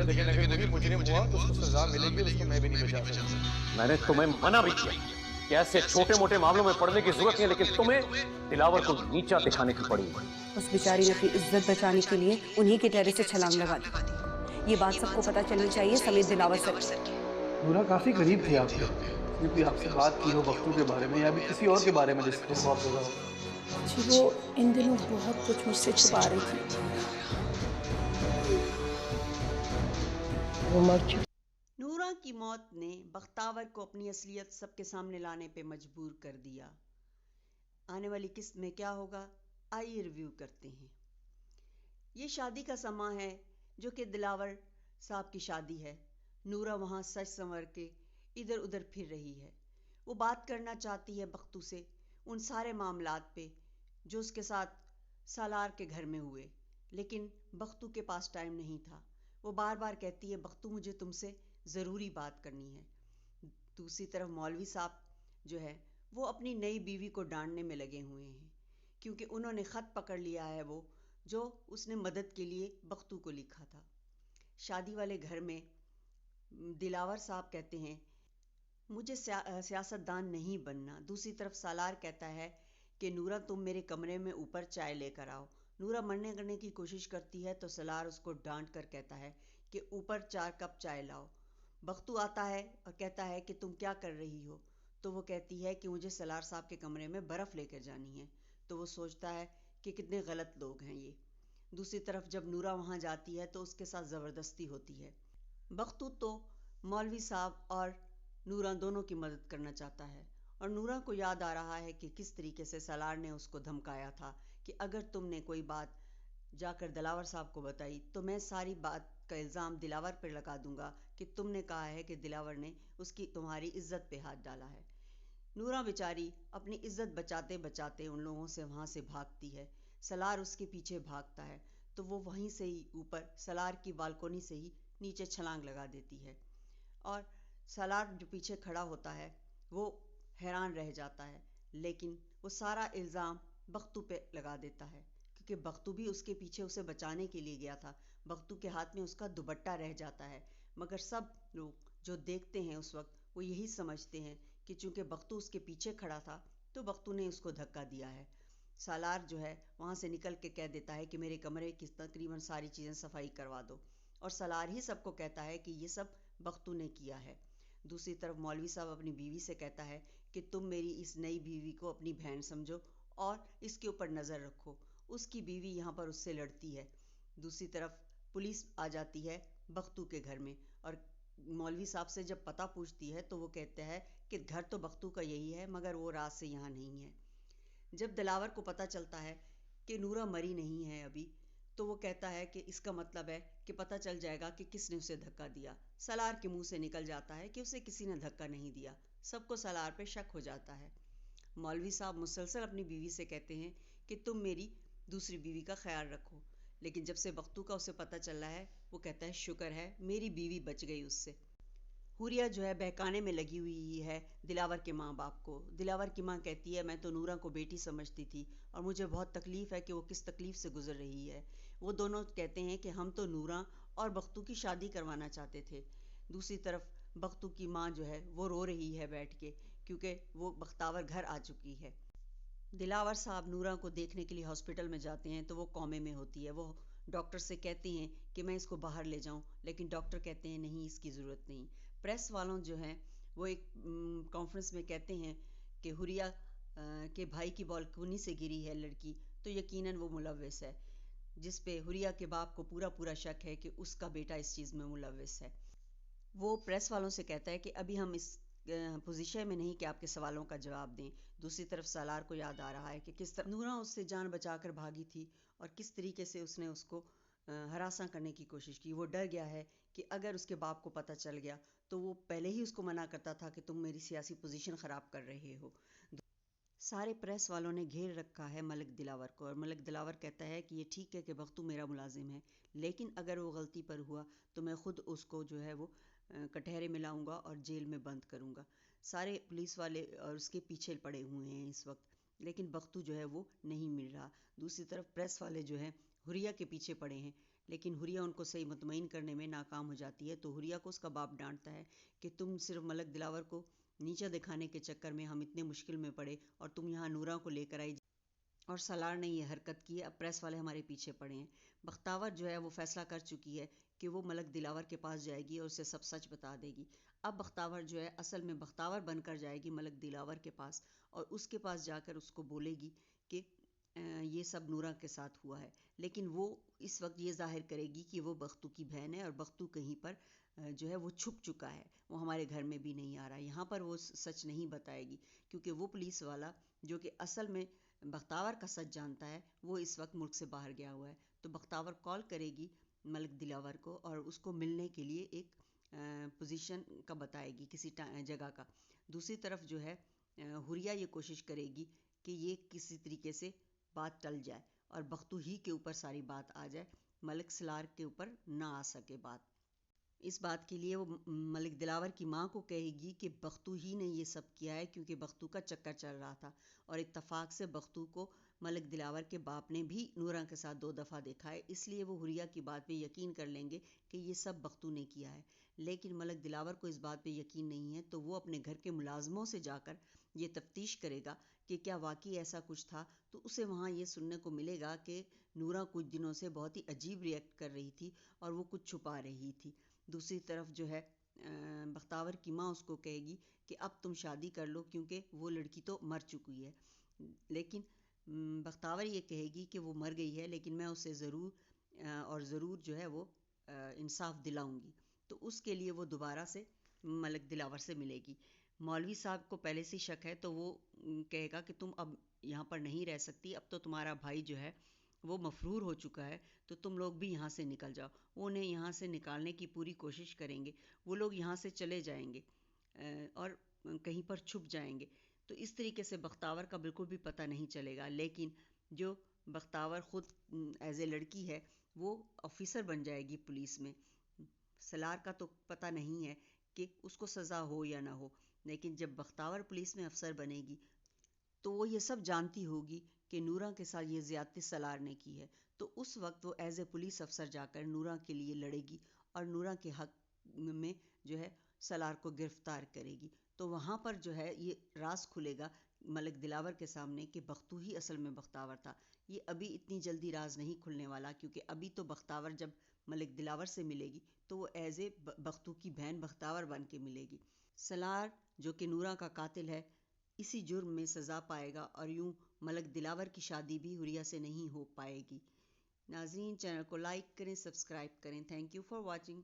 दी है, लेकिन अगर वही मुजरिम हुआ तो उसको सजा मिलेगी और उसको मैं भी नहीं बचा सकता। मैंने तुम्हें मना भी किया कि ऐसे छोटे मोटे मामलों में पड़ने की जरूरत नहीं है, लेकिन तुम्हें दिलावर को नीचा दिखाने की पड़ी। उस बेचारी ने अपनी इज्जत बचाने के लिए उन्हीं के टेरेस से छलांग लगा दी। ये बात सबको पता चलनी चाहिए, समेत दिलावर सर की। नूरा काफी करीब थी आपके, उसने कोई आपसे बात की हो बख्तू के बारे में या भी किसी और के बारे में जिसको खौफ हो? जी वो इन दिनों बहुत कुछ मुझसे छुपा रही थी। वो मर चुकी। नूरा की मौत ने बख्तावर को अपनी असलियत सबके सामने लाने पे मजबूर कर दिया। आने वाली किस्त में क्या होगा, आइए रिव्यू करते हैं। ये शादी का समा है जो कि दिलावर साहब की शादी है। नूरा वहाँ सच संवर के इधर उधर फिर रही है। वो बात करना चाहती है बख्तू से उन सारे मामलात पे जो उसके साथ सालार के घर में हुए, लेकिन बख्तू के पास टाइम नहीं था। वो बार बार कहती है बख्तू मुझे तुमसे ज़रूरी बात करनी है। दूसरी तरफ मौलवी साहब जो है वो अपनी नई बीवी को डांटने में लगे हुए हैं क्योंकि उन्होंने ख़त पकड़ लिया है वो जो उसने मदद के लिए बख्तू को लिखा था। शादी वाले घर में दिलावर साहब कहते हैं मुझे सियासतदान नहीं बनना। दूसरी तरफ सालार कहता है कि नूरा तुम मेरे कमरे में ऊपर चाय लेकर आओ। नूरा मरने करने की कोशिश करती है तो सलार उसको डांट कर कहता है कि ऊपर 4 कप चाय लाओ। बख्तू आता है और कहता है कि तुम क्या कर रही हो, तो वो कहती है कि मुझे सलार साहब के कमरे में बर्फ़ लेकर जानी है। तो वो सोचता है कि कितने गलत लोग हैं ये। दूसरी तरफ जब नूरा वहाँ जाती है तो उसके साथ ज़बरदस्ती होती है। बख्तू तो मौलवी साहब और नूरा दोनों की मदद करना चाहता है और नूरा को याद आ रहा है कि किस तरीके से सलार ने उसको धमकाया था कि अगर तुमने कोई बात जाकर दिलावर साहब को बताई तो मैं सारी बात का इल्ज़ाम दिलावर पर लगा दूंगा कि तुमने कहा है कि दिलावर ने उसकी तुम्हारी इज्जत पे हाथ डाला है। नूरा बेचारी अपनी इज्जत बचाते बचाते उन लोगों से वहाँ से भागती है। सलार उसके पीछे भागता है तो वो वहीं से ही ऊपर सलार की बालकोनी से ही नीचे छलांग लगा देती है और सलार जो पीछे खड़ा होता है वो हैरान रह जाता है, लेकिन वो सारा इल्ज़ाम बख्तू पे लगा देता है क्योंकि बख्तू भी उसके पीछे उसे बचाने के लिए गया था। बख्तू के हाथ में उसका दुपट्टा रह जाता है, मगर सब लोग जो देखते हैं उस वक्त वो यही समझते हैं कि चूंकि बख्तू उसके पीछे खड़ा था तो बख्तू ने उसको धक्का दिया है। सालार जो है वहाँ से निकल के कह देता है कि मेरे कमरे की तकरीबन सारी चीज़ें सफाई करवा दो और सलार ही सबको कहता है कि ये सब बख्तू ने किया है। दूसरी तरफ मौलवी साहब अपनी बीवी से कहता है कि तुम मेरी इस नई बीवी को अपनी बहन समझो और इसके ऊपर नज़र रखो। उसकी बीवी यहाँ पर उससे लड़ती है। दूसरी तरफ पुलिस आ जाती है बख्तू के घर में और मौलवी साहब से जब पता पूछती है तो वो कहता है कि घर तो बख्तू का यही है मगर वो रात से यहाँ नहीं है। जब दिलावर को पता चलता है कि नूरा मरी नहीं है अभी, तो वो कहता है कि इसका मतलब है कि पता चल जाएगा कि किसने उसे धक्का दिया। सलार के मुंह से निकल जाता है कि उसे किसी ने धक्का नहीं दिया। सबको सलार पे शक हो जाता है। मौलवी साहब मुसलसल अपनी बीवी से कहते हैं कि तुम मेरी दूसरी बीवी का ख्याल रखो, लेकिन जब से बख्तू का उसे पता चला है वो कहता है शुक्र है मेरी बीवी बच गई उससे। हुरिया जो है बहकाने में लगी हुई है दिलावर के माँ बाप को। दिलावर की माँ कहती है मैं तो नूरा को बेटी समझती थी और मुझे बहुत तकलीफ़ है कि वो किस तकलीफ़ से गुजर रही है। वो दोनों कहते हैं कि हम तो नूरा और बख्तू की शादी करवाना चाहते थे। दूसरी तरफ बख्तू की माँ जो है वो रो रही है बैठ के क्योंकि वो बख्तावर घर आ चुकी है। दिलावर साहब नूरा को देखने के लिए हॉस्पिटल में जाते हैं तो वो कोमे में होती है। वो डॉक्टर से कहते हैं कि मैं इसको बाहर ले जाऊं, लेकिन डॉक्टर कहते हैं नहीं इसकी ज़रूरत नहीं। प्रेस वालों जो हैं वो एक कॉन्फ्रेंस में कहते हैं कि हुरिया के भाई की बालकनी से गिरी है लड़की तो यकीनन वो मुलव्विस है, जिस पे हुरिया के बाप को पूरा पूरा शक है कि उसका बेटा इस चीज़ में मुलव्विस है। वो प्रेस वालों से कहता है कि अभी हम इस पोजीशन में नहीं कि आपके सवालों का जवाब दें। दूसरी तरफ सालार को याद आ रहा है कि किस तरह नूरा उससे जान बचाकर भागी थी और किस तरीके से उसने उसको हरासा करने की कोशिश की। वो डर गया है कि अगर उसके बाप को पता चल गया तो वो पहले ही उसको मना करता था कि तुम मेरी सियासी पोजीशन ख़राब कर रहे हो। सारे प्रेस वालों ने घेर रखा है मलिक दिलावर को और मलिक दिलावर कहता है कि ये ठीक है कि बख्तू मेरा मुलाजिम है, लेकिन अगर वो गलती पर हुआ तो मैं ख़ुद उसको जो है वो कटहरे में लाऊंगा और जेल में बंद करूंगा। सारे पुलिस वाले और उसके पीछे पड़े हुए हैं इस वक्त, लेकिन बख्तू जो है वो नहीं मिल रहा। दूसरी तरफ प्रेस वाले जो हैं हुरिया के पीछे पड़े हैं। लेकिन हुरिया उनको सही मुतमईन करने में नाकाम हो जाती है। तो हुरिया को उसका बाप डांटता है कि तुम सिर्फ मलक दिलावर को नीचा दिखाने के चक्कर में हम इतने मुश्किल में पड़े और तुम यहाँ नूरा को लेकर आई और सलार ने ये हरकत की है, अब प्रेस वाले हमारे पीछे पड़े हैं। बख्तावर जो है वो फैसला कर चुकी है कि वो मलक दिलावर के पास जाएगी और उसे सब सच बता देगी। अब बख्तावर जो है असल में बख्तावर बनकर जाएगी मलक दिलावर के पास और उसके पास जाकर उसको बोलेगी कि ये सब नूरा के साथ हुआ है। लेकिन वो इस वक्त ये जाहिर करेगी कि वो बख्तू की बहन है और बख्तू कहीं पर जो है वो छुप चुका है, वो हमारे घर में भी नहीं आ रहा। यहाँ पर वो सच नहीं बताएगी क्योंकि वो पुलिस वाला जो कि असल में बख्तावर का सच जानता है वो इस वक्त मुल्क से बाहर गया हुआ है। तो बख्तावर कॉल करेगी मलक दिलावर को और उसको मिलने के लिए एक पोजीशन का बताएगी, किसी जगह का। दूसरी तरफ जो है हुरिया ये कोशिश करेगी कि ये किसी तरीके से बात टल जाए और बख्तू ही के ऊपर सारी बात आ जाए, मलिक सलार के ऊपर ना आ सके बात। इस बात के लिए वो मलिक दिलावर की माँ को कहेगी कि बख्तू ही ने ये सब किया है क्योंकि बख्तू का चक्कर चल रहा था और इत्तफाक से बख्तू को मलिक दिलावर के बाप ने भी नूरा के साथ 2 दफ़ा देखा है, इसलिए वो हुरिया की बात पे यकीन कर लेंगे कि ये सब बख्तू ने किया है। लेकिन मलिक दिलावर को इस बात पे यकीन नहीं है, तो वो अपने घर के मुलाजमों से जाकर ये तफ्तीश करेगा कि क्या वाकई ऐसा कुछ था। तो उसे वहाँ ये सुनने को मिलेगा कि नूरा कुछ दिनों से बहुत ही अजीब रिएक्ट कर रही थी और वो कुछ छुपा रही थी। दूसरी तरफ जो है बख्तावर की माँ उसको कहेगी कि अब तुम शादी कर लो क्योंकि वो लड़की तो मर चुकी है। लेकिन बख्तावर ये कहेगी कि वो मर गई है लेकिन मैं उसे ज़रूर जो है वो इंसाफ दिलाऊंगी। तो उसके लिए वो दोबारा से मलिक दिलावर से मिलेगी। मौलवी साहब को पहले से शक है तो वो कहेगा कि तुम अब यहाँ पर नहीं रह सकती, अब तो तुम्हारा भाई जो है वो मफरूर हो चुका है, तो तुम लोग भी यहाँ से निकल जाओ। वो उन्हें यहाँ से निकालने की पूरी कोशिश करेंगे। वो लोग यहाँ से चले जाएंगे और कहीं पर छुप जाएंगे। तो इस तरीके से बख्तावर का बिल्कुल भी पता नहीं चलेगा। लेकिन जो बख्तावर ख़ुद एज ए लड़की है वो ऑफिसर बन जाएगी पुलिस में। सलार का तो पता नहीं है कि उसको सज़ा हो या ना हो, लेकिन जब बख्तावर पुलिस में अफसर बनेगी तो वो ये सब जानती होगी कि नूरा के साथ ये ज़्यादती सलार ने की है। तो उस वक्त वो एज ए पुलिस अफसर जाकर नूरा के लिए लड़ेगी और नूरा के हक में जो है सलार को गिरफ्तार करेगी। तो वहाँ पर जो है ये राज खुलेगा मलिक दिलावर के सामने कि बख्तू ही असल में बख्तावर था। ये अभी इतनी जल्दी राज नहीं खुलने वाला क्योंकि अभी तो बख्तावर जब मलिक दिलावर से मिलेगी तो वो एज ए बख्तू की बहन बख्तावर बन के मिलेगी। सलार जो कि नूरा का कातिल है इसी जुर्म में सज़ा पाएगा और यूं मलिक दिलावर की शादी भी हुरिया से नहीं हो पाएगी। नाज़रीन, चैनल को लाइक करें, सब्सक्राइब करें। Thank you for watching.